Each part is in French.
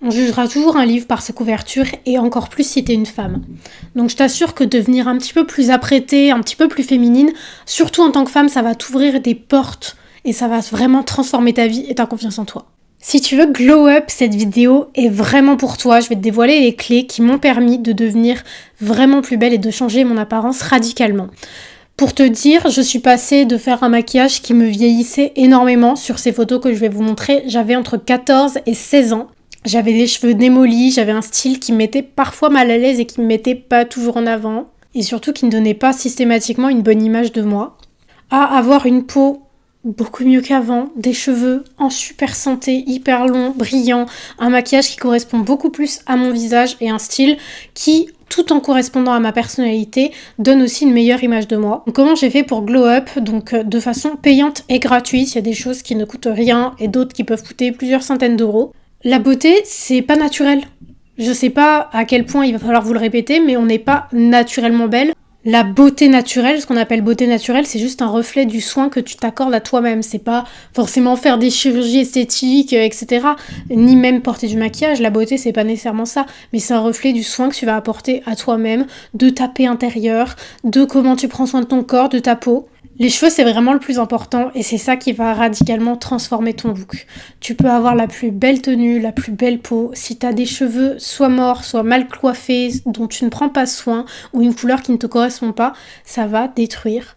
On jugera toujours un livre par sa couverture et encore plus si t'es une femme. Donc je t'assure que devenir un petit peu plus apprêtée, un petit peu plus féminine, surtout en tant que femme, ça va t'ouvrir des portes et ça va vraiment transformer ta vie et ta confiance en toi. Si tu veux glow up, cette vidéo est vraiment pour toi. Je vais te dévoiler les clés qui m'ont permis de devenir vraiment plus belle et de changer mon apparence radicalement. Pour te dire, je suis passée de faire un maquillage qui me vieillissait énormément sur ces photos que je vais vous montrer. J'avais entre 14 et 16 ans. J'avais des cheveux démolis, j'avais un style qui me mettait parfois mal à l'aise et qui me mettait pas toujours en avant. Et surtout qui ne donnait pas systématiquement une bonne image de moi. À avoir une peau beaucoup mieux qu'avant, des cheveux en super santé, hyper longs, brillants, un maquillage qui correspond beaucoup plus à mon visage et un style qui, tout en correspondant à ma personnalité, donne aussi une meilleure image de moi. Donc, comment j'ai fait pour glow up? Donc de façon payante et gratuite, il y a des choses qui ne coûtent rien et d'autres qui peuvent coûter plusieurs centaines d'euros. La beauté, c'est pas naturel. Je sais pas à quel point il va falloir vous le répéter, mais on n'est pas naturellement belle. La beauté naturelle, ce qu'on appelle beauté naturelle, c'est juste un reflet du soin que tu t'accordes à toi-même. C'est pas forcément faire des chirurgies esthétiques, etc. Ni même porter du maquillage. La beauté, c'est pas nécessairement ça. Mais c'est un reflet du soin que tu vas apporter à toi-même, de ta paix intérieure, de comment tu prends soin de ton corps, de ta peau. Les cheveux, c'est vraiment le plus important et c'est ça qui va radicalement transformer ton look. Tu peux avoir la plus belle tenue, la plus belle peau. Si t'as des cheveux soit morts, soit mal coiffés, dont tu ne prends pas soin, ou une couleur qui ne te correspond pas, ça va détruire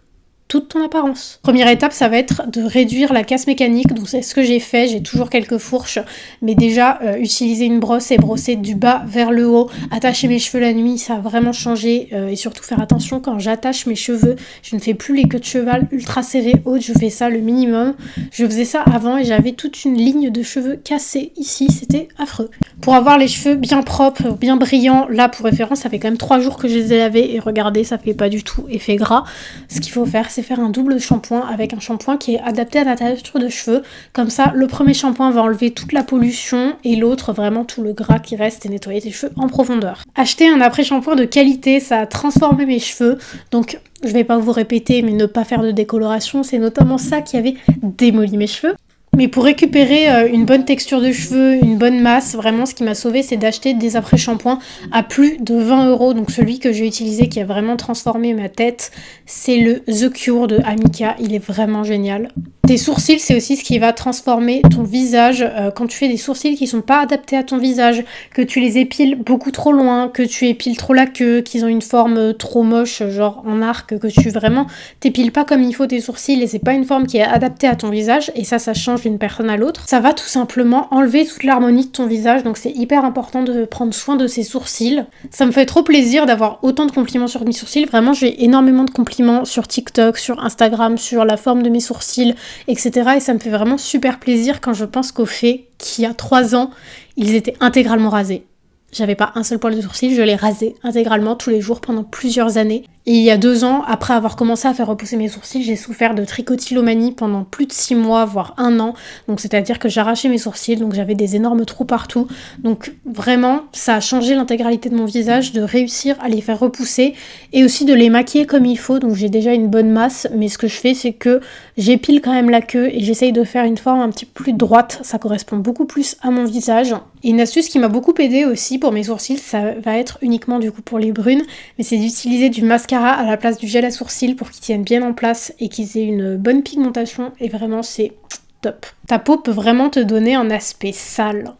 toute ton apparence. Première étape, ça va être de réduire la casse mécanique. Donc c'est ce que j'ai fait, j'ai toujours quelques fourches, mais déjà utiliser une brosse et brosser du bas vers le haut, attacher mes cheveux la nuit, ça a vraiment changé et surtout faire attention quand j'attache mes cheveux, je ne fais plus les queues de cheval ultra serrées hautes, je fais ça le minimum. Je faisais ça avant et j'avais toute une ligne de cheveux cassés ici, c'était affreux. Pour avoir les cheveux bien propres, bien brillants, là pour référence, ça fait quand même 3 jours que je les ai lavés et regardez, ça fait pas du tout effet gras. Ce qu'il faut faire, c'est faire un double shampoing avec un shampoing qui est adapté à la texture de cheveux. Comme ça, le premier shampoing va enlever toute la pollution et l'autre vraiment tout le gras qui reste et nettoyer tes cheveux en profondeur. Acheter un après-shampoing de qualité, ça a transformé mes cheveux. Donc je vais pas vous répéter, mais ne pas faire de décoloration, c'est notamment ça qui avait démoli mes cheveux. Mais pour récupérer une bonne texture de cheveux, une bonne masse, vraiment ce qui m'a sauvé c'est d'acheter des après-shampoings à plus de 20 €. Donc celui que j'ai utilisé qui a vraiment transformé ma tête, c'est le The Cure de Amika, il est vraiment génial. Tes sourcils, c'est aussi ce qui va transformer ton visage. Quand tu fais des sourcils qui sont pas adaptés à ton visage, que tu les épiles beaucoup trop loin, que tu épiles trop la queue, qu'ils ont une forme trop moche, genre en arc, que tu vraiment t'épiles pas comme il faut tes sourcils et c'est pas une forme qui est adaptée à ton visage, et ça change d'une personne à l'autre. Ça va tout simplement enlever toute l'harmonie de ton visage, donc c'est hyper important de prendre soin de ses sourcils. Ça me fait trop plaisir d'avoir autant de compliments sur mes sourcils. Vraiment, j'ai énormément de compliments sur TikTok, sur Instagram, sur la forme de mes sourcils, etc. Et ça me fait vraiment super plaisir quand je pense qu'au fait qu'il y a 3 ans, ils étaient intégralement rasés. J'avais pas un seul poil de sourcil, je les rasais intégralement tous les jours pendant plusieurs années. Et il y a 2 ans, après avoir commencé à faire repousser mes sourcils, j'ai souffert de trichotillomanie pendant plus de 6 mois, voire 1 an. Donc c'est-à-dire que j'arrachais mes sourcils, donc j'avais des énormes trous partout. Donc vraiment, ça a changé l'intégralité de mon visage, de réussir à les faire repousser et aussi de les maquiller comme il faut. Donc j'ai déjà une bonne masse, mais ce que je fais, c'est que j'épile quand même la queue et j'essaye de faire une forme un petit peu plus droite. Ça correspond beaucoup plus à mon visage. Et une astuce qui m'a beaucoup aidée aussi pour mes sourcils, ça va être uniquement du coup pour les brunes, mais c'est d'utiliser du mascara à la place du gel à sourcils pour qu'ils tiennent bien en place et qu'ils aient une bonne pigmentation, et vraiment c'est top. Ta peau peut vraiment te donner un aspect sale.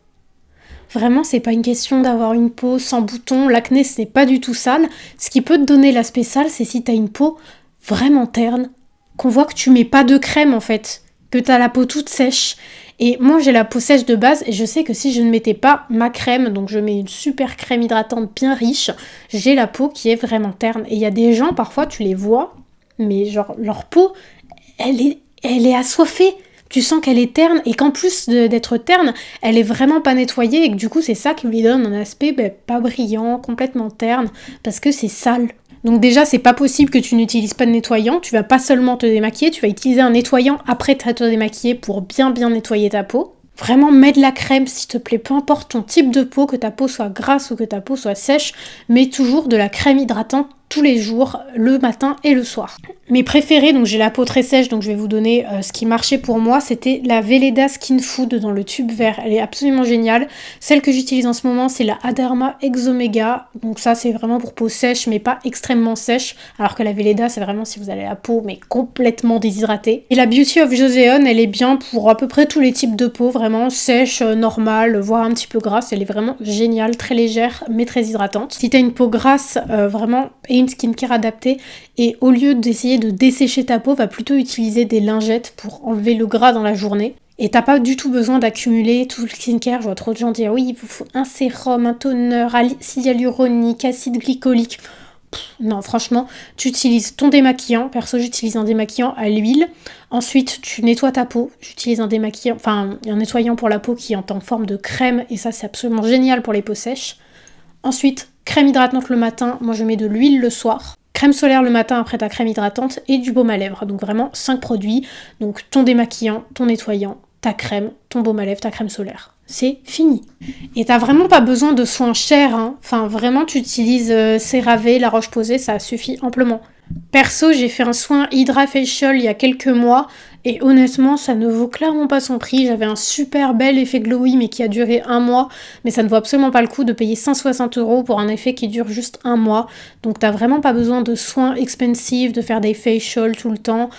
Vraiment, c'est pas une question d'avoir une peau sans boutons, l'acné c'est pas du tout sale. Ce qui peut te donner l'aspect sale, c'est si t'as une peau vraiment terne, qu'on voit que tu mets pas de crème en fait, que t'as la peau toute sèche. Et moi j'ai la peau sèche de base et je sais que si je ne mettais pas ma crème, donc je mets une super crème hydratante bien riche, j'ai la peau qui est vraiment terne. Et il y a des gens, parfois tu les vois, mais genre leur peau, elle est assoiffée. Tu sens qu'elle est terne et qu'en plus d'être terne, elle est vraiment pas nettoyée et que du coup c'est ça qui lui donne un aspect pas brillant, complètement terne, parce que c'est sale. Donc déjà, c'est pas possible que tu n'utilises pas de nettoyant. Tu vas pas seulement te démaquiller, tu vas utiliser un nettoyant après t'être démaquillé pour bien nettoyer ta peau. Vraiment, mets de la crème s'il te plaît, peu importe ton type de peau, que ta peau soit grasse ou que ta peau soit sèche, mets toujours de la crème hydratante tous les jours, le matin et le soir. Mes préférés, donc j'ai la peau très sèche, donc je vais vous donner ce qui marchait pour moi, c'était la Velleda Skin Food dans le tube vert. Elle est absolument géniale. Celle que j'utilise en ce moment, c'est la Aderma Exomega. Donc ça, c'est vraiment pour peau sèche, mais pas extrêmement sèche. Alors que la Velleda, c'est vraiment si vous avez la peau, mais complètement déshydratée. Et la Beauty of Joseon, elle est bien pour à peu près tous les types de peau, vraiment sèche, normale, voire un petit peu grasse. Elle est vraiment géniale, très légère, mais très hydratante. Si t'as une peau grasse, vraiment, et une skincare adaptée, et au lieu d'essayer de dessécher ta peau, va plutôt utiliser des lingettes pour enlever le gras dans la journée. Et t'as pas du tout besoin d'accumuler tout le skincare. Je vois trop de gens dire oui, il vous faut un sérum, un toner, acide hyaluronique, acide glycolique. Non, franchement, tu utilises ton démaquillant. Perso, j'utilise un démaquillant à l'huile. Ensuite, tu nettoies ta peau. J'utilise un démaquillant, enfin un nettoyant pour la peau qui est en forme de crème. Et ça, c'est absolument génial pour les peaux sèches. Ensuite, crème hydratante le matin. Moi, je mets de l'huile le soir. Crème solaire le matin après ta crème hydratante et du baume à lèvres. Donc vraiment 5 produits. Donc ton démaquillant, ton nettoyant, ta crème, ton baume à lèvres, ta crème solaire. C'est fini. Et t'as vraiment pas besoin de soins chers, hein. Enfin vraiment tu utilises CeraVe, La Roche-Posay, ça suffit amplement. Perso, j'ai fait un soin Hydra Facial il y a quelques mois et honnêtement ça ne vaut clairement pas son prix. J'avais un super bel effet glowy mais qui a duré 1 mois, mais ça ne vaut absolument pas le coup de payer 160 € pour un effet qui dure juste 1 mois. Donc t'as vraiment pas besoin de soins expensive, de faire des facials tout le temps.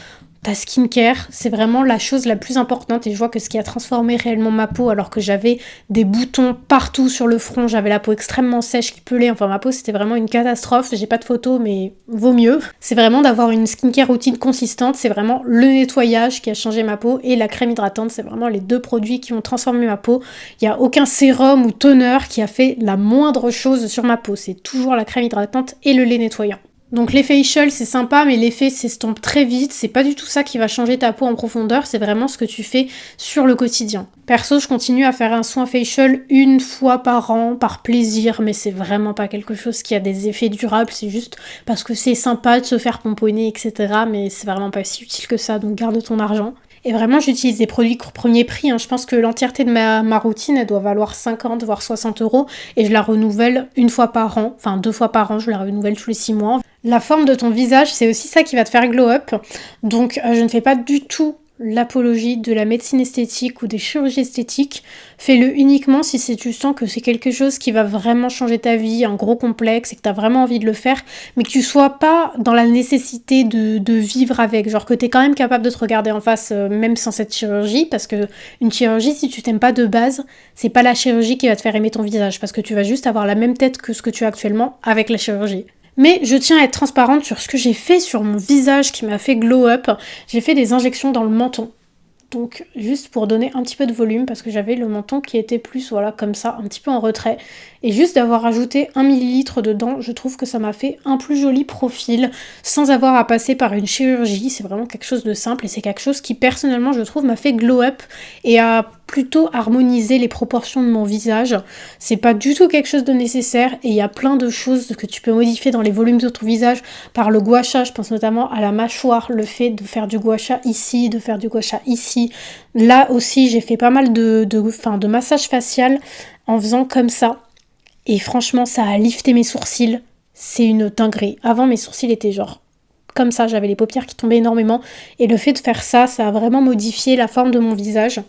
Ta skincare, c'est vraiment la chose la plus importante et je vois que ce qui a transformé réellement ma peau alors que j'avais des boutons partout sur le front, j'avais la peau extrêmement sèche qui pelait, enfin ma peau c'était vraiment une catastrophe, j'ai pas de photos mais vaut mieux. C'est vraiment d'avoir une skincare routine consistante, c'est vraiment le nettoyage qui a changé ma peau et la crème hydratante, c'est vraiment les 2 produits qui ont transformé ma peau. Il n'y a aucun sérum ou toner qui a fait la moindre chose sur ma peau, c'est toujours la crème hydratante et le lait nettoyant. Donc les facials c'est sympa mais l'effet s'estompe très vite, c'est pas du tout ça qui va changer ta peau en profondeur, c'est vraiment ce que tu fais sur le quotidien. Perso je continue à faire un soin facial 1 fois par an, par plaisir, mais c'est vraiment pas quelque chose qui a des effets durables, c'est juste parce que c'est sympa de se faire pomponner etc. Mais c'est vraiment pas si utile que ça, donc garde ton argent. Et vraiment, j'utilise des produits premier prix. Hein. Je pense que l'entièreté de ma routine, elle doit valoir 50 voire 60 € et je la renouvelle 1 fois par an, enfin 2 fois par an, je la renouvelle tous les 6 mois. La forme de ton visage, c'est aussi ça qui va te faire glow up. Donc, je ne fais pas du tout l'apologie de la médecine esthétique ou des chirurgies esthétiques. Fais-le uniquement si tu sens que c'est quelque chose qui va vraiment changer ta vie, un gros complexe et que tu as vraiment envie de le faire, mais que tu sois pas dans la nécessité de vivre avec, genre que tu es quand même capable de te regarder en face même sans cette chirurgie, parce que une chirurgie, si tu t'aimes pas de base, c'est pas la chirurgie qui va te faire aimer ton visage, parce que tu vas juste avoir la même tête que ce que tu as actuellement avec la chirurgie. Mais je tiens à être transparente sur ce que j'ai fait sur mon visage qui m'a fait glow up. J'ai fait des injections dans le menton. Donc juste pour donner un petit peu de volume parce que j'avais le menton qui était plus voilà comme ça, un petit peu en retrait. Et juste d'avoir ajouté 1 ml dedans, je trouve que ça m'a fait un plus joli profil sans avoir à passer par une chirurgie. C'est vraiment quelque chose de simple et c'est quelque chose qui personnellement je trouve m'a fait glow up et a plutôt harmoniser les proportions de mon visage. C'est pas du tout quelque chose de nécessaire et il y a plein de choses que tu peux modifier dans les volumes de ton visage par le gua sha. Je pense notamment à la mâchoire, le fait de faire du gua sha ici, de faire du gua sha ici. Là aussi, j'ai fait pas mal de massage facial en faisant comme ça. Et franchement, ça a lifté mes sourcils. C'est une dinguerie. Avant, mes sourcils étaient genre comme ça, j'avais les paupières qui tombaient énormément. Et le fait de faire ça, ça a vraiment modifié la forme de mon visage.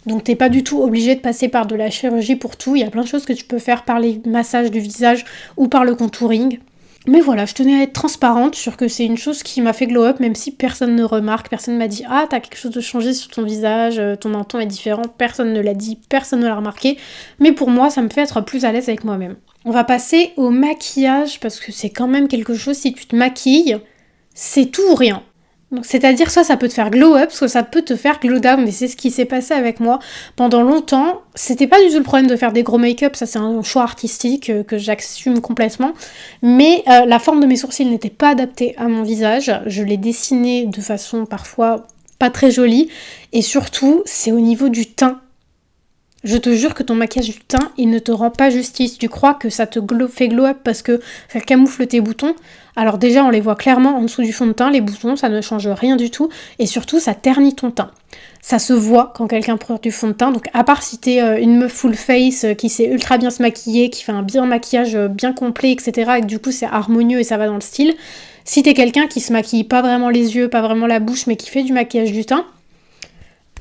Donc t'es pas du tout obligé de passer par de la chirurgie pour tout. Il y a plein de choses que tu peux faire par les massages du visage ou par le contouring. Mais voilà, je tenais à être transparente sur que c'est une chose qui m'a fait glow up, même si personne ne remarque, personne m'a dit « Ah, t'as quelque chose de changé sur ton visage, ton menton est différent », personne ne l'a dit, personne ne l'a remarqué. Mais pour moi, ça me fait être plus à l'aise avec moi-même. On va passer au maquillage, parce que c'est quand même quelque chose, si tu te maquilles, c'est tout ou rien. Donc, c'est-à-dire soit ça peut te faire glow up, soit ça peut te faire glow down, et c'est ce qui s'est passé avec moi pendant longtemps. C'était pas du tout le problème de faire des gros make-up, ça c'est un choix artistique que j'assume complètement, mais la forme de mes sourcils n'était pas adaptée à mon visage, je l'ai dessiné de façon parfois pas très jolie, et surtout c'est au niveau du teint. Je te jure que ton maquillage du teint, il ne te rend pas justice. Tu crois que ça te fait glow up parce que ça camoufle tes boutons. Alors déjà, on les voit clairement en dessous du fond de teint, les boutons, ça ne change rien du tout. Et surtout, ça ternit ton teint. Ça se voit quand quelqu'un prend du fond de teint. Donc à part si t'es une meuf full face qui sait ultra bien se maquiller, qui fait un bien maquillage bien complet, etc. Et que du coup, c'est harmonieux et ça va dans le style. Si t'es quelqu'un qui se maquille pas vraiment les yeux, pas vraiment la bouche, mais qui fait du maquillage du teint,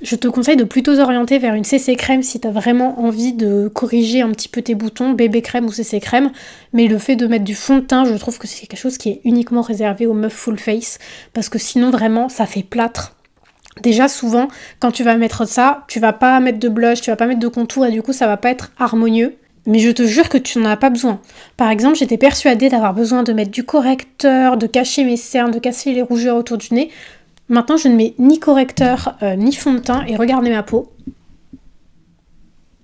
je te conseille de plutôt orienter vers une CC crème si t'as vraiment envie de corriger un petit peu tes boutons, bébé crème ou CC crème. Mais le fait de mettre du fond de teint, je trouve que c'est quelque chose qui est uniquement réservé aux meufs full face. Parce que sinon, vraiment, ça fait plâtre. Déjà, souvent, quand tu vas mettre ça, tu vas pas mettre de blush, tu vas pas mettre de contour et du coup, ça va pas être harmonieux. Mais je te jure que tu n'en as pas besoin. Par exemple, j'étais persuadée d'avoir besoin de mettre du correcteur, de cacher mes cernes, de cacher les rougeurs autour du nez. Maintenant, je ne mets ni correcteur, ni fond de teint, et regardez ma peau.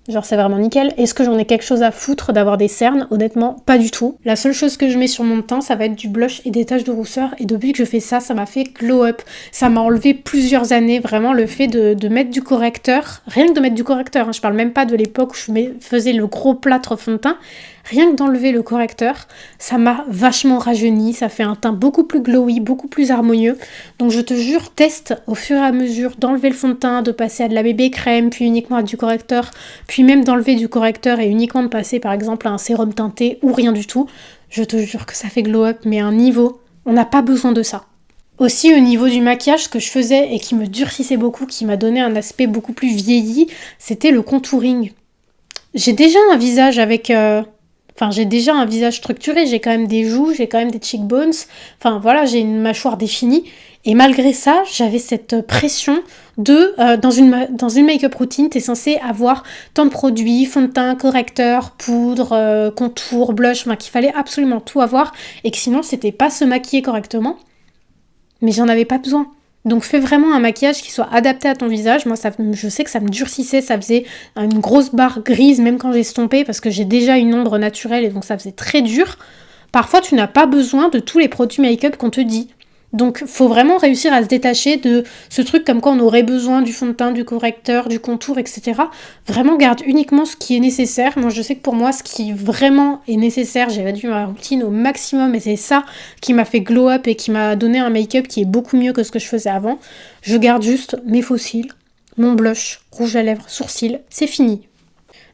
Genre, c'est vraiment nickel. Est-ce que j'en ai quelque chose à foutre d'avoir des cernes? Honnêtement, pas du tout. La seule chose que je mets sur mon teint, ça va être du blush et des taches de rousseur. Et depuis que je fais ça, ça m'a fait glow up. Ça m'a enlevé plusieurs années, vraiment, le fait de mettre du correcteur. Rien que de mettre du correcteur, hein, je parle même pas de l'époque où je faisais le gros plâtre fond de teint. Rien que d'enlever le correcteur, ça m'a vachement rajeuni, ça fait un teint beaucoup plus glowy, beaucoup plus harmonieux. Donc je te jure, teste au fur et à mesure d'enlever le fond de teint, de passer à de la bébé crème, puis uniquement à du correcteur, puis même d'enlever du correcteur et uniquement de passer par exemple à un sérum teinté ou rien du tout. Je te jure que ça fait glow up, mais à un niveau, on n'a pas besoin de ça. Aussi au niveau du maquillage, ce que je faisais et qui me durcissait beaucoup, qui m'a donné un aspect beaucoup plus vieilli, c'était le contouring. J'ai déjà un visage avec... j'ai déjà un visage structuré, j'ai quand même des joues, j'ai quand même des cheekbones, enfin voilà, j'ai une mâchoire définie. Et malgré ça, j'avais cette pression de, dans une make-up routine, t'es censé avoir tant de produits, fond de teint, correcteur, poudre, contour, blush, enfin qu'il fallait absolument tout avoir, et que sinon c'était pas se maquiller correctement. Mais j'en avais pas besoin. Donc fais vraiment un maquillage qui soit adapté à ton visage. Moi, je sais que ça me durcissait, ça faisait une grosse barre grise même quand j'estompais parce que j'ai déjà une ombre naturelle et donc ça faisait très dur. Parfois, tu n'as pas besoin de tous les produits make-up qu'on te dit. Donc faut vraiment réussir à se détacher de ce truc comme quoi on aurait besoin du fond de teint, du correcteur, du contour, etc. Vraiment garde uniquement ce qui est nécessaire. Moi je sais que pour moi ce qui vraiment est nécessaire, j'ai réduit ma routine au maximum et c'est ça qui m'a fait glow up et qui m'a donné un make-up qui est beaucoup mieux que ce que je faisais avant. Je garde juste mes faux cils, mon blush, rouge à lèvres, sourcils, c'est fini.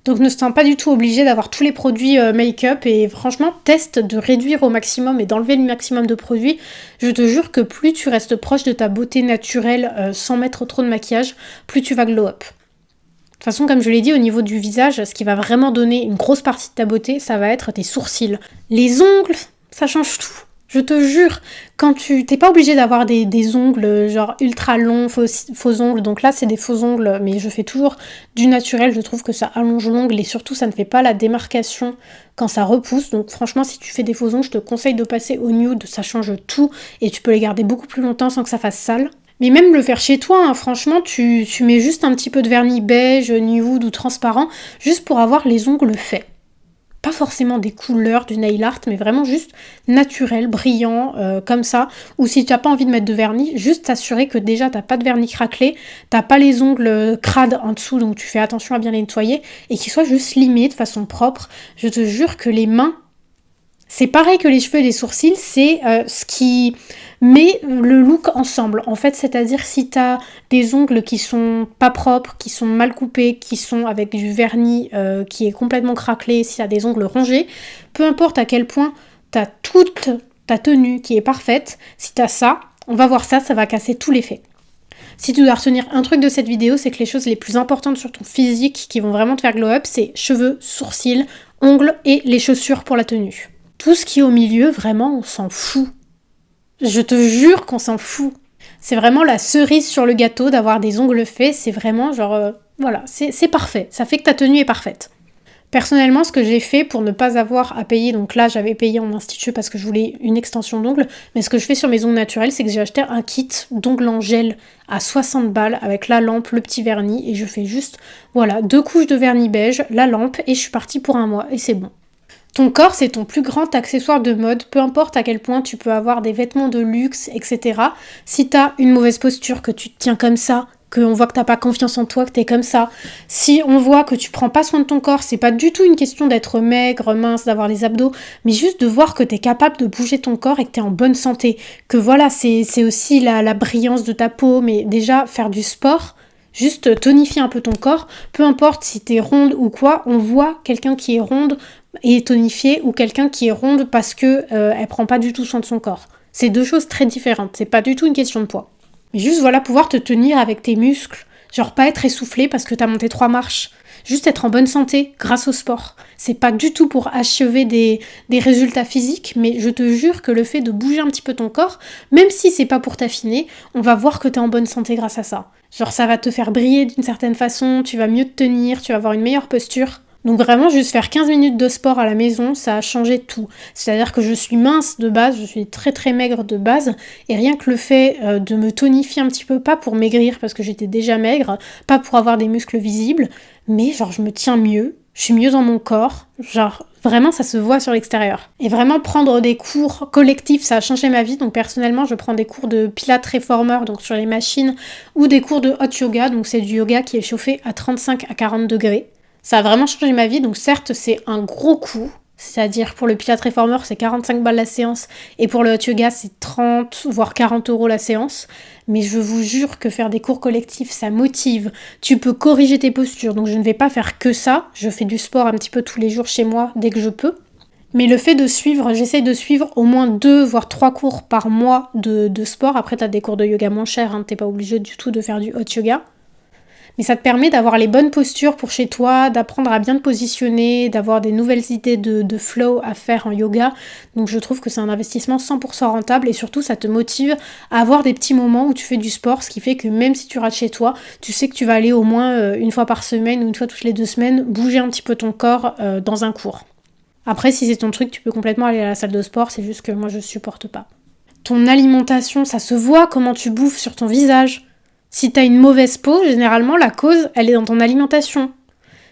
Donc ne se sens pas du tout obligé d'avoir tous les produits make-up et franchement teste de réduire au maximum et d'enlever le maximum de produits. Je te jure que plus tu restes proche de ta beauté naturelle sans mettre trop de maquillage, plus tu vas glow up. De toute façon, comme je l'ai dit, au niveau du visage, ce qui va vraiment donner une grosse partie de ta beauté, ça va être tes sourcils. Les ongles, ça change tout. Je te jure, quand t'es pas obligé d'avoir des ongles genre ultra longs, faux ongles, donc là c'est des faux ongles, mais je fais toujours du naturel, je trouve que ça allonge l'ongle et surtout ça ne fait pas la démarcation quand ça repousse, donc franchement si tu fais des faux ongles, je te conseille de passer au nude, ça change tout et tu peux les garder beaucoup plus longtemps sans que ça fasse sale. Mais même le faire chez toi, hein, franchement, tu mets juste un petit peu de vernis beige, nude ou transparent, juste pour avoir les ongles faits. Pas forcément des couleurs, du nail art, mais vraiment juste naturel, brillant, comme ça. Ou si tu n'as pas envie de mettre de vernis, juste t'assurer que déjà t'as pas de vernis craquelé, t'as pas les ongles crades en dessous, donc tu fais attention à bien les nettoyer, et qu'ils soient juste limés de façon propre. Je te jure que les mains, c'est pareil que les cheveux et les sourcils, c'est ce qui met le look ensemble. En fait, c'est-à-dire si t'as des ongles qui sont pas propres, qui sont mal coupés, qui sont avec du vernis qui est complètement craquelé, si t'as des ongles rongés, peu importe à quel point t'as toute ta tenue qui est parfaite, si t'as ça, on va voir ça, ça va casser tout l'effet. Si tu dois retenir un truc de cette vidéo, c'est que les choses les plus importantes sur ton physique qui vont vraiment te faire glow up, c'est cheveux, sourcils, ongles et les chaussures pour la tenue. Tout ce qui est au milieu, vraiment, on s'en fout. Je te jure qu'on s'en fout. C'est vraiment la cerise sur le gâteau d'avoir des ongles faits. C'est vraiment genre... voilà, c'est parfait. Ça fait que ta tenue est parfaite. Personnellement, ce que j'ai fait pour ne pas avoir à payer, donc là j'avais payé en institut parce que je voulais une extension d'ongles, mais ce que je fais sur mes ongles naturels, c'est que j'ai acheté un kit d'ongles en gel à 60 balles avec la lampe, le petit vernis, et je fais juste, voilà, 2 couches de vernis beige, la lampe, et je suis partie pour un mois, et c'est bon. Ton corps, c'est ton plus grand accessoire de mode, peu importe à quel point tu peux avoir des vêtements de luxe, etc. Si t'as une mauvaise posture, que tu te tiens comme ça, qu'on voit que t'as pas confiance en toi, que t'es comme ça, si on voit que tu prends pas soin de ton corps, c'est pas du tout une question d'être maigre, mince, d'avoir les abdos, mais juste de voir que t'es capable de bouger ton corps et que t'es en bonne santé. Que voilà, c'est aussi la brillance de ta peau, mais déjà faire du sport, juste tonifier un peu ton corps, peu importe si t'es ronde ou quoi, on voit quelqu'un qui est ronde et tonifiée ou quelqu'un qui est ronde parce que elle prend pas du tout soin de son corps. C'est deux choses très différentes, c'est pas du tout une question de poids. Mais juste voilà, pouvoir te tenir avec tes muscles, genre pas être essoufflé parce que t'as monté 3 marches, juste être en bonne santé grâce au sport. C'est pas du tout pour achever des résultats physiques, mais je te jure que le fait de bouger un petit peu ton corps, même si c'est pas pour t'affiner, on va voir que t'es en bonne santé grâce à ça. Genre ça va te faire briller d'une certaine façon, tu vas mieux te tenir, tu vas avoir une meilleure posture. Donc vraiment, juste faire 15 minutes de sport à la maison, ça a changé tout. C'est-à-dire que je suis mince de base, je suis très très maigre de base, et rien que le fait de me tonifier un petit peu, pas pour maigrir parce que j'étais déjà maigre, pas pour avoir des muscles visibles, mais genre je me tiens mieux, je suis mieux dans mon corps, genre vraiment ça se voit sur l'extérieur. Et vraiment prendre des cours collectifs, ça a changé ma vie, donc personnellement je prends des cours de pilates réformeur, donc sur les machines, ou des cours de hot yoga, donc c'est du yoga qui est chauffé à 35 à 40 degrés. Ça a vraiment changé ma vie, donc certes c'est un gros coût, c'est-à-dire pour le Pilates Reformer c'est 45 balles la séance et pour le Hot Yoga c'est 30 voire 40 € la séance, mais je vous jure que faire des cours collectifs ça motive, tu peux corriger tes postures, donc je ne vais pas faire que ça, je fais du sport un petit peu tous les jours chez moi dès que je peux, mais le fait de suivre, j'essaye de suivre au moins 2 voire 3 cours par mois de sport, après t'as des cours de yoga moins chers, hein, t'es pas obligé du tout de faire du Hot Yoga. Mais ça te permet d'avoir les bonnes postures pour chez toi, d'apprendre à bien te positionner, d'avoir des nouvelles idées de flow à faire en yoga. Donc je trouve que c'est un investissement 100% rentable et surtout ça te motive à avoir des petits moments où tu fais du sport, ce qui fait que même si tu rates chez toi, tu sais que tu vas aller au moins une fois par semaine ou une fois toutes les 2 semaines bouger un petit peu ton corps dans un cours. Après, si c'est ton truc, tu peux complètement aller à la salle de sport, c'est juste que moi je supporte pas. Ton alimentation, ça se voit comment tu bouffes sur ton visage. Si t'as une mauvaise peau, généralement la cause, elle est dans ton alimentation.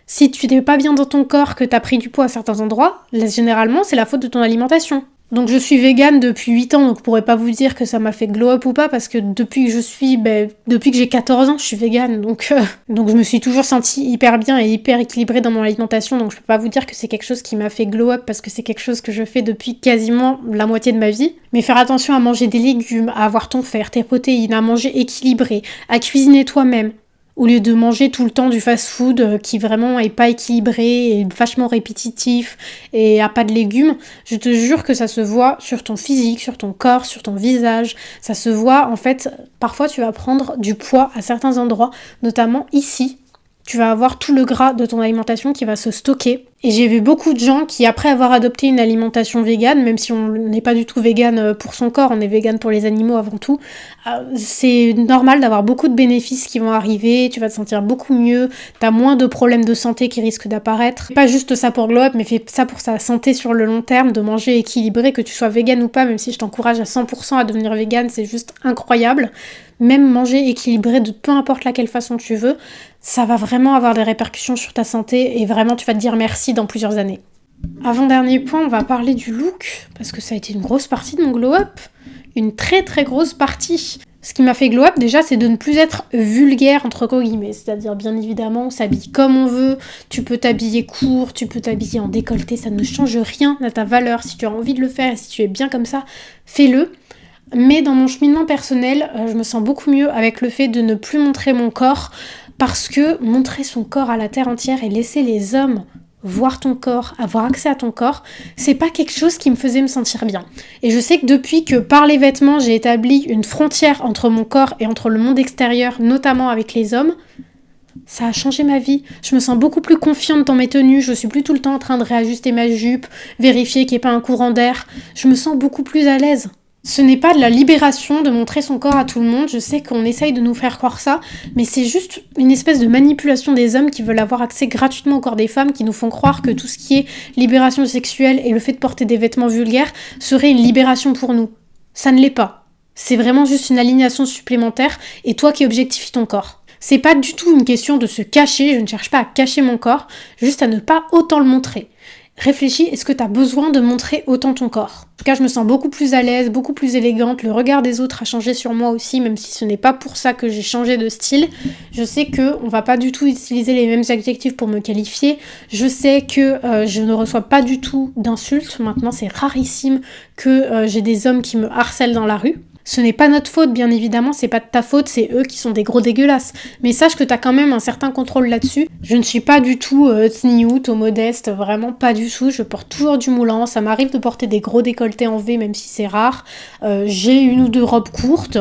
Si tu n'es pas bien dans ton corps, que t'as pris du poids à certains endroits, là, généralement c'est la faute de ton alimentation. Donc je suis végane depuis 8 ans, donc je pourrais pas vous dire que ça m'a fait glow up ou pas, parce que depuis que j'ai 14 ans, je suis végane, donc je me suis toujours sentie hyper bien et hyper équilibrée dans mon alimentation, donc je peux pas vous dire que c'est quelque chose qui m'a fait glow up, parce que c'est quelque chose que je fais depuis quasiment la moitié de ma vie. Mais faire attention à manger des légumes, à avoir ton fer, tes protéines, à manger équilibré, à cuisiner toi-même, au lieu de manger tout le temps du fast-food qui vraiment est pas équilibré et vachement répétitif et a pas de légumes, je te jure que ça se voit sur ton physique, sur ton corps, sur ton visage. Ça se voit, en fait, parfois tu vas prendre du poids à certains endroits, notamment ici. Tu vas avoir tout le gras de ton alimentation qui va se stocker. Et j'ai vu beaucoup de gens qui, après avoir adopté une alimentation végane, même si on n'est pas du tout végane pour son corps, on est végane pour les animaux avant tout, c'est normal d'avoir beaucoup de bénéfices qui vont arriver, tu vas te sentir beaucoup mieux, t'as moins de problèmes de santé qui risquent d'apparaître. Pas juste ça pour glow up, mais fais ça pour sa santé sur le long terme, de manger équilibré, que tu sois végane ou pas, même si je t'encourage à 100% à devenir végane, c'est juste incroyable. Même manger équilibré de peu importe laquelle façon tu veux, ça va vraiment avoir des répercussions sur ta santé et vraiment tu vas te dire merci dans plusieurs années. Avant-dernier point, on va parler du look, parce que ça a été une grosse partie de mon glow-up, une très très grosse partie. Ce qui m'a fait glow-up déjà, c'est de ne plus être vulgaire entre guillemets, c'est-à-dire bien évidemment on s'habille comme on veut, tu peux t'habiller court, tu peux t'habiller en décolleté, ça ne change rien à ta valeur, si tu as envie de le faire et si tu es bien comme ça, fais-le. Mais dans mon cheminement personnel, je me sens beaucoup mieux avec le fait de ne plus montrer mon corps, parce que montrer son corps à la terre entière et laisser les hommes voir ton corps, avoir accès à ton corps, c'est pas quelque chose qui me faisait me sentir bien. Et je sais que depuis que par les vêtements, j'ai établi une frontière entre mon corps et entre le monde extérieur, notamment avec les hommes, ça a changé ma vie. Je me sens beaucoup plus confiante dans mes tenues, je suis plus tout le temps en train de réajuster ma jupe, vérifier qu'il n'y ait pas un courant d'air, je me sens beaucoup plus à l'aise. Ce n'est pas de la libération de montrer son corps à tout le monde, je sais qu'on essaye de nous faire croire ça, mais c'est juste une espèce de manipulation des hommes qui veulent avoir accès gratuitement au corps des femmes, qui nous font croire que tout ce qui est libération sexuelle et le fait de porter des vêtements vulgaires serait une libération pour nous. Ça ne l'est pas. C'est vraiment juste une aliénation supplémentaire et toi qui objectifies ton corps. C'est pas du tout une question de se cacher, je ne cherche pas à cacher mon corps, juste à ne pas autant le montrer. réfléchis, est-ce que tu as besoin de montrer autant ton corps? En tout cas, je me sens beaucoup plus à l'aise, beaucoup plus élégante. Le regard des autres a changé sur moi aussi, même si ce n'est pas pour ça que j'ai changé de style. Je sais qu'on va pas du tout utiliser les mêmes adjectifs pour me qualifier. Je sais que je ne reçois pas du tout d'insultes. Maintenant, c'est rarissime que j'ai des hommes qui me harcèlent dans la rue. Ce n'est pas notre faute, bien évidemment, c'est pas de ta faute, c'est eux qui sont des gros dégueulasses. Mais sache que t'as quand même un certain contrôle là-dessus. Je ne suis pas du tout tsniout, au modeste, vraiment pas du tout. Je porte toujours du moulant, ça m'arrive de porter des gros décolletés en V, même si c'est rare. J'ai une ou deux robes courtes.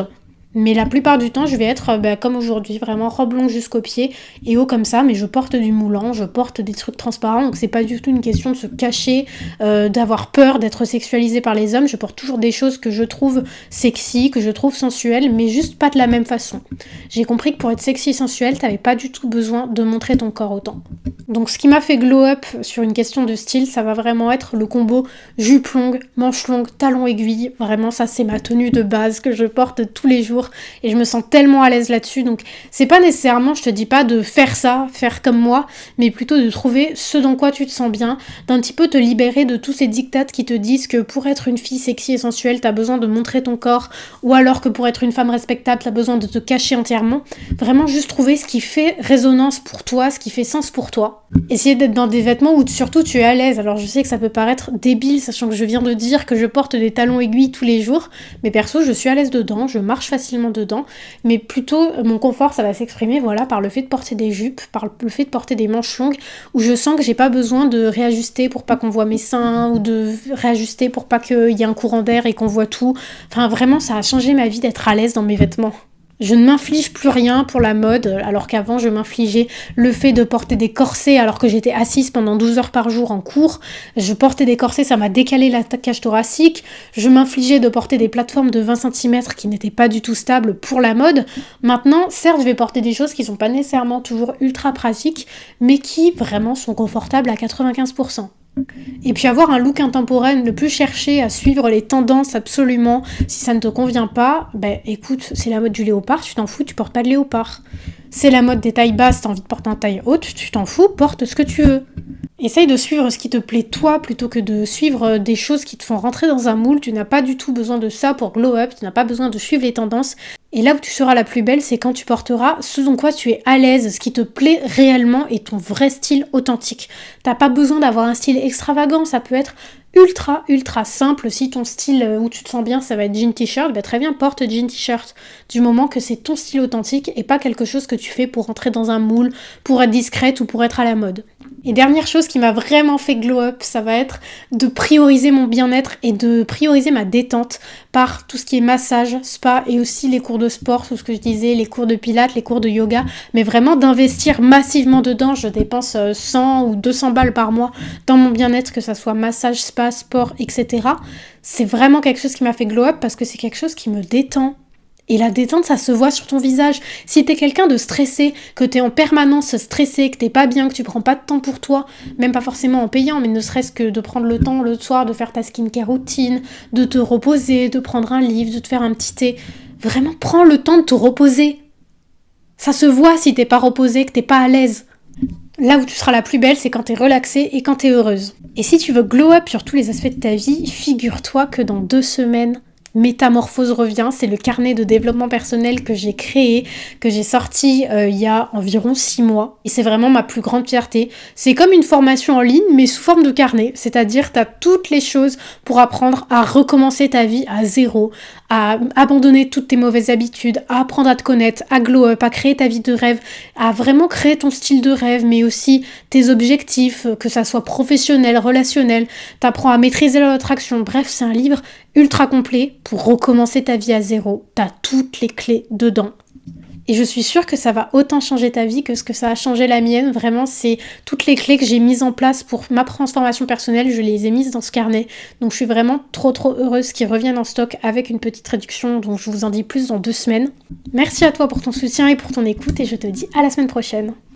Mais la plupart du temps, je vais être comme aujourd'hui, vraiment robe longue jusqu'aux pieds et haut comme ça, mais je porte du moulant, je porte des trucs transparents, donc c'est pas du tout une question de se cacher, d'avoir peur d'être sexualisée par les hommes. Je porte toujours des choses que je trouve sexy, que je trouve sensuelles, mais juste pas de la même façon. J'ai compris que pour être sexy et sensuelle, t'avais pas du tout besoin de montrer ton corps autant. Donc ce qui m'a fait glow up sur une question de style, ça va vraiment être le combo jupe longue, manche longue, talon aiguille. Vraiment, ça c'est ma tenue de base que je porte tous les jours et je me sens tellement à l'aise là-dessus. Donc c'est pas nécessairement, je te dis pas de faire ça, faire comme moi, mais plutôt de trouver ce dans quoi tu te sens bien, d'un petit peu te libérer de tous ces dictates qui te disent que pour être une fille sexy et sensuelle, t'as besoin de montrer ton corps, ou alors que pour être une femme respectable, t'as besoin de te cacher entièrement. Vraiment juste trouver ce qui fait résonance pour toi, ce qui fait sens pour toi. Essayer d'être dans des vêtements où surtout tu es à l'aise. Alors je sais que ça peut paraître débile, sachant que je viens de dire que je porte des talons aiguilles tous les jours, mais perso je suis à l'aise dedans, je marche facilement dedans, mais plutôt mon confort ça va s'exprimer par le fait de porter des jupes, par le fait de porter des manches longues, où je sens que j'ai pas besoin de réajuster pour pas qu'on voit mes seins, ou de réajuster pour pas qu'il y ait un courant d'air et qu'on voit tout. Enfin vraiment ça a changé ma vie d'être à l'aise dans mes vêtements. Je ne m'inflige plus rien pour la mode, alors qu'avant je m'infligeais le fait de porter des corsets alors que j'étais assise pendant 12 heures par jour en cours. Je portais des corsets, ça m'a décalé la cage thoracique. Je m'infligeais de porter des plateformes de 20 cm qui n'étaient pas du tout stables pour la mode. Maintenant, certes, je vais porter des choses qui sont pas nécessairement toujours ultra pratiques, mais qui vraiment sont confortables à 95%. Et puis avoir un look intemporel, ne plus chercher à suivre les tendances absolument. Si ça ne te convient pas, écoute, c'est la mode du léopard, tu t'en fous, tu portes pas de léopard. C'est la mode des tailles basses, t'as envie de porter un taille haute, tu t'en fous, porte ce que tu veux. Essaye de suivre ce qui te plaît toi, plutôt que de suivre des choses qui te font rentrer dans un moule. Tu n'as pas du tout besoin de ça pour glow up, tu n'as pas besoin de suivre les tendances. Et là où tu seras la plus belle, c'est quand tu porteras ce dont quoi tu es à l'aise, ce qui te plaît réellement et ton vrai style authentique. T'as pas besoin d'avoir un style extravagant, ça peut être ultra simple. Si ton style où tu te sens bien, ça va être jean t-shirt, très bien, porte jean t-shirt. Du moment que c'est ton style authentique et pas quelque chose que tu fais pour rentrer dans un moule, pour être discrète ou pour être à la mode. Et dernière chose qui m'a vraiment fait glow up, ça va être de prioriser mon bien-être et de prioriser ma détente par tout ce qui est massage, spa et aussi les cours de sport, tout ce que je disais, les cours de pilates, les cours de yoga, mais vraiment d'investir massivement dedans. Je dépense 100 ou 200 balles par mois dans mon bien-être, que ça soit massage, spa, sport, etc. C'est vraiment quelque chose qui m'a fait glow up parce que c'est quelque chose qui me détend. Et la détente, ça se voit sur ton visage. Si t'es quelqu'un de stressé, que t'es en permanence stressé, que t'es pas bien, que tu prends pas de temps pour toi, même pas forcément en payant, mais ne serait-ce que de prendre le temps le soir de faire ta skincare routine, de te reposer, de prendre un livre, de te faire un petit thé, vraiment prends le temps de te reposer. Ça se voit si t'es pas reposé, que t'es pas à l'aise. Là où tu seras la plus belle, c'est quand t'es relaxée et quand t'es heureuse. Et si tu veux glow up sur tous les aspects de ta vie, figure-toi que dans 2 semaines, Métamorphose revient, c'est le carnet de développement personnel que j'ai créé, que j'ai sorti il y a environ 6 mois. Et c'est vraiment ma plus grande fierté. C'est comme une formation en ligne, mais sous forme de carnet. C'est-à-dire, tu as toutes les choses pour apprendre à recommencer ta vie à zéro, à abandonner toutes tes mauvaises habitudes, à apprendre à te connaître, à glow up, à créer ta vie de rêve, à vraiment créer ton style de rêve, mais aussi tes objectifs, que ça soit professionnel, relationnel. T'apprends à maîtriser l'attraction. Bref, c'est un livre ultra complet pour recommencer ta vie à zéro. T'as toutes les clés dedans. Et je suis sûre que ça va autant changer ta vie que ce que ça a changé la mienne. Vraiment, c'est toutes les clés que j'ai mises en place pour ma transformation personnelle, je les ai mises dans ce carnet. Donc je suis vraiment trop heureuse qu'ils reviennent en stock avec une petite réduction, dont je vous en dis plus dans 2 semaines. Merci à toi pour ton soutien et pour ton écoute et je te dis à la semaine prochaine.